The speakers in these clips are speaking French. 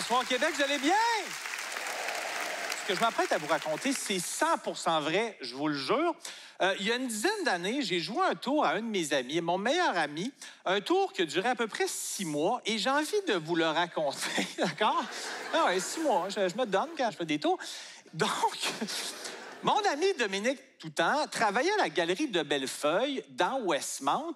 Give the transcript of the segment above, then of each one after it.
Bonsoir Québec, vous allez bien? Ce que je m'apprête à vous raconter, c'est 100% vrai, je vous le jure. Il y a une dizaine d'années, j'ai joué un tour à un de mes amis, mon meilleur ami, un tour qui a duré à peu près 6 mois, et j'ai envie de vous le raconter, d'accord? Ah ouais, 6 mois, je me donne quand je fais des tours. Donc, mon ami Dominique Toutan travaillait à la galerie de Bellefeuille, dans Westmount,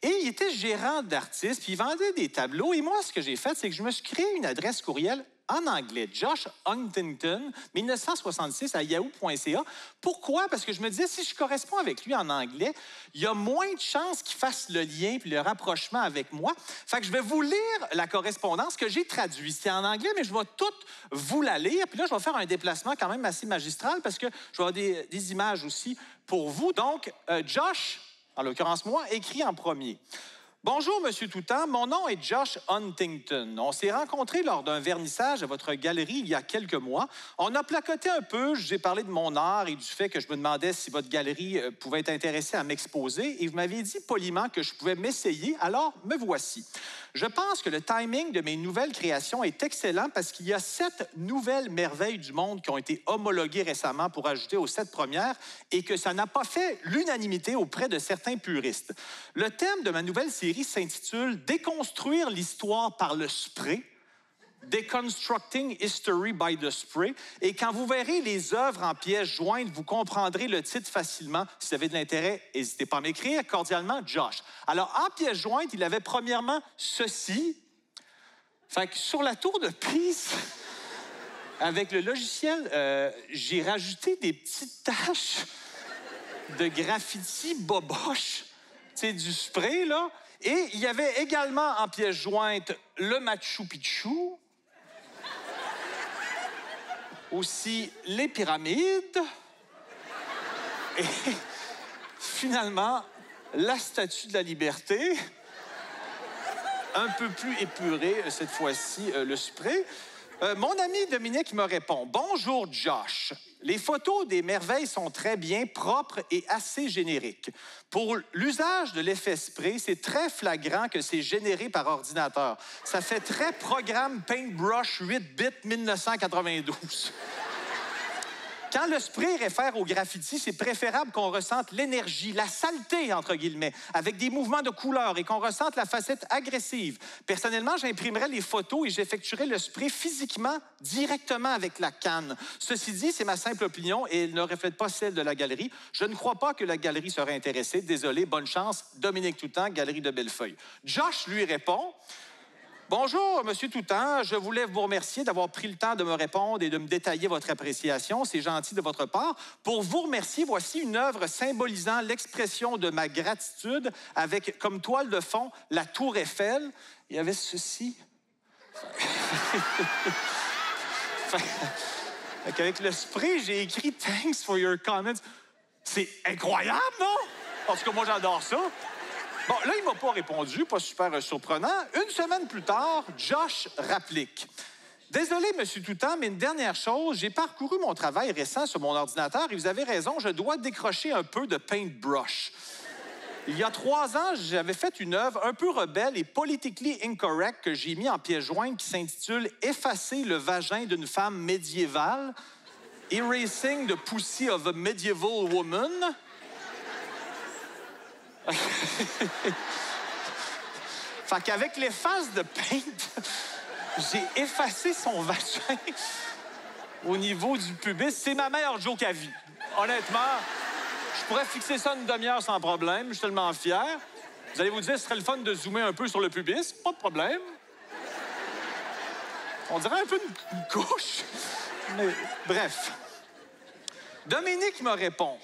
et il était gérant d'artistes, puis il vendait des tableaux. Et moi, ce que j'ai fait, c'est que je me suis créé une adresse courriel en anglais, Josh Huntington, 1966 à yahoo.ca. Pourquoi? Parce que je me disais, si je corresponds avec lui en anglais, il y a moins de chances qu'il fasse le lien puis le rapprochement avec moi. Fait que je vais vous lire la correspondance que j'ai traduite. C'est en anglais, mais je vais toute vous la lire. Puis là, je vais faire un déplacement quand même assez magistral parce que je vais avoir des images aussi pour vous. Donc, Josh, en l'occurrence moi, écrit en premier. Bonjour, Monsieur Toutan. Mon nom est Josh Huntington. On s'est rencontrés lors d'un vernissage à votre galerie il y a quelques mois. On a placoté un peu. J'ai parlé de mon art et du fait que je me demandais si votre galerie pouvait être intéressée à m'exposer. Et vous m'aviez dit poliment que je pouvais m'essayer. Alors, me voici. Je pense que le timing de mes nouvelles créations est excellent parce qu'il y a 7 nouvelles merveilles du monde qui ont été homologuées récemment pour ajouter aux 7 premières et que ça n'a pas fait l'unanimité auprès de certains puristes. Le thème de ma nouvelle série s'intitule « Déconstruire l'histoire par le spray ». Deconstructing History by the Spray. Et quand vous verrez les œuvres en pièces jointes, vous comprendrez le titre facilement. Si vous avez de l'intérêt, n'hésitez pas à m'écrire. Cordialement, Josh. Alors, en pièces jointes, il avait premièrement ceci. Fait que sur la tour de Pise, avec le logiciel, j'ai rajouté des petites taches de graffiti boboche. Tu sais, du spray, là. Et il y avait également en pièces jointes le Machu Picchu, aussi les pyramides et finalement la Statue de la Liberté, un peu plus épurée cette fois-ci, le spray. Mon ami Dominique me répond « Bonjour Josh, les photos des merveilles sont très bien, propres et assez génériques. Pour l'usage de l'effet spray, c'est très flagrant que c'est généré par ordinateur. Ça fait très programme Paintbrush 8-bit 1992. » Quand le spray réfère au graffiti, c'est préférable qu'on ressente l'énergie, la saleté, entre guillemets, avec des mouvements de couleur et qu'on ressente la facette agressive. Personnellement, j'imprimerais les photos et j'effectuerais le spray physiquement, directement avec la canne. Ceci dit, c'est ma simple opinion et elle ne reflète pas celle de la galerie. Je ne crois pas que la galerie serait intéressée. Désolé, bonne chance. Dominique Toutan, Galerie de Bellefeuille. Josh lui répond... Bonjour, Monsieur Toutan. Je voulais vous remercier d'avoir pris le temps de me répondre et de me détailler votre appréciation. C'est gentil de votre part. Pour vous remercier, voici une œuvre symbolisant l'expression de ma gratitude avec comme toile de fond la Tour Eiffel. Il y avait ceci. Avec le spray, j'ai écrit « Thanks for your comments ». C'est incroyable, non? En tout cas, moi, j'adore ça. Bon, là, il ne m'a pas répondu, pas super surprenant. Une semaine plus tard, Josh rapplique. Désolé, Monsieur Toutan, mais une dernière chose, j'ai parcouru mon travail récent sur mon ordinateur et vous avez raison, je dois décrocher un peu de paintbrush. Il y a 3 ans, j'avais fait une œuvre un peu rebelle et politically incorrect que j'ai mis en pièce jointe qui s'intitule « Effacer le vagin d'une femme médiévale, Erasing the pussy of a medieval woman ». Fait qu'avec l'efface de paint, j'ai effacé son vagin au niveau du pubis. C'est ma meilleure joke à vie. Honnêtement, je pourrais fixer ça une demi-heure sans problème. Je suis tellement fier. Vous allez vous dire, ce serait le fun de zoomer un peu sur le pubis. Pas de problème. On dirait un peu une couche. Mais bref. Dominique me répond.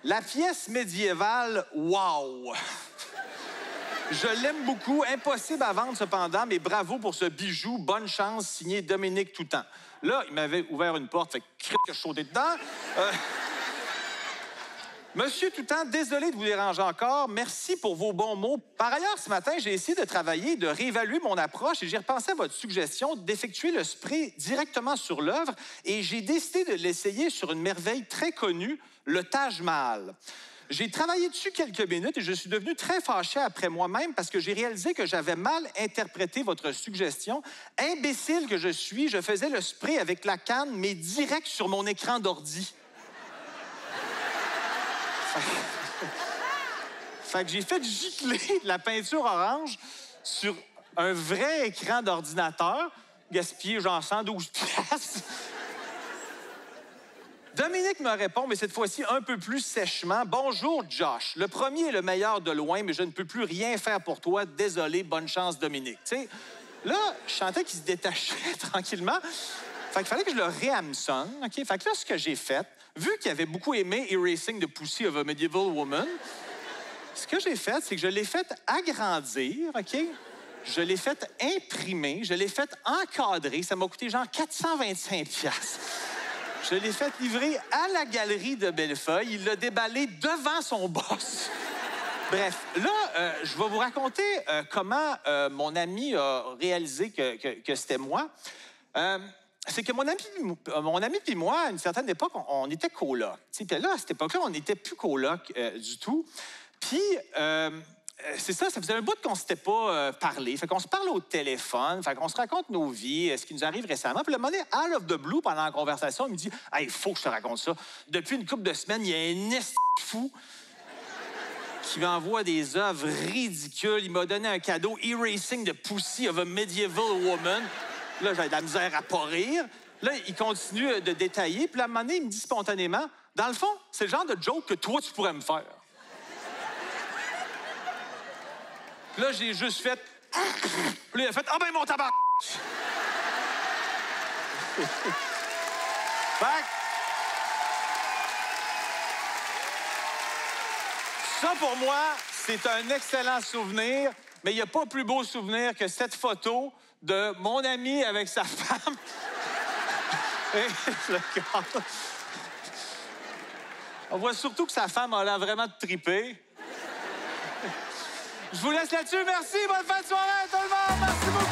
La pièce médiévale, wow! Je l'aime beaucoup, impossible à vendre cependant, mais bravo pour ce bijou, bonne chance, signé Dominique Toutan. Là, il m'avait ouvert une porte, fait que je sautais dedans. Monsieur Toutan, désolé de vous déranger encore. Merci pour vos bons mots. Par ailleurs, ce matin, j'ai essayé de travailler, de réévaluer mon approche et j'ai repensé à votre suggestion d'effectuer le spray directement sur l'œuvre et j'ai décidé de l'essayer sur une merveille très connue, le Taj Mahal. J'ai travaillé dessus quelques minutes et je suis devenu très fâché après moi-même parce que j'ai réalisé que j'avais mal interprété votre suggestion. Imbécile que je suis, je faisais le spray avec la canne, mais direct sur mon écran d'ordi. Fait que j'ai fait gicler de la peinture orange sur un vrai écran d'ordinateur, gaspillé genre 112 piastres. Dominique me répond, mais cette fois-ci un peu plus sèchement. « Bonjour, Josh. Le premier est le meilleur de loin, mais je ne peux plus rien faire pour toi. Désolé, bonne chance, Dominique. » Tu sais, là, je sentais qu'il se détachait tranquillement. Fait qu'il fallait que je le réhameçonne, OK? Fait que là, ce que j'ai fait, vu qu'il avait beaucoup aimé Erasing the Pussy of a Medieval Woman, ce que j'ai fait, c'est que je l'ai fait agrandir, OK? Je l'ai fait imprimer, je l'ai fait encadrer. Ça m'a coûté genre 425 piastres. Je l'ai fait livrer à la galerie de Bellefeuille. Il l'a déballé devant son boss. Bref, là, je vais vous raconter comment mon ami a réalisé que c'était moi. C'est que mon ami puis moi, à une certaine époque, on était colocs. Puis là, à cette époque-là, on n'était plus colocs du tout. Puis, c'est ça, ça faisait un bout qu'on ne s'était pas parlé. Fait qu'on se parle au téléphone, fait qu'on se raconte nos vies, ce qui nous arrive récemment. Puis le moment donné, out of the blue, pendant la conversation, il me dit « Hey, il faut que je te raconte ça. Depuis une couple de semaines, il y a un esti fou qui m'envoie des œuvres ridicules. Il m'a donné un cadeau, Erasing the Pussy of a Medieval Woman. » Là, j'avais de la misère à pas rire. Là, il continue de détailler. Puis à un moment donné, il me dit spontanément « Dans le fond, c'est le genre de joke que toi, tu pourrais me faire. » Là, j'ai juste fait... Puis il a fait « Ah ben, mon tabac! » Fait ça, pour moi, c'est un excellent souvenir, mais il n'y a pas plus beau souvenir que cette photo de mon ami avec sa femme. Et le gars... On voit surtout que sa femme a l'air vraiment de triper. Je vous laisse là-dessus. Merci. Bonne fin de soirée, tout le monde. Merci beaucoup.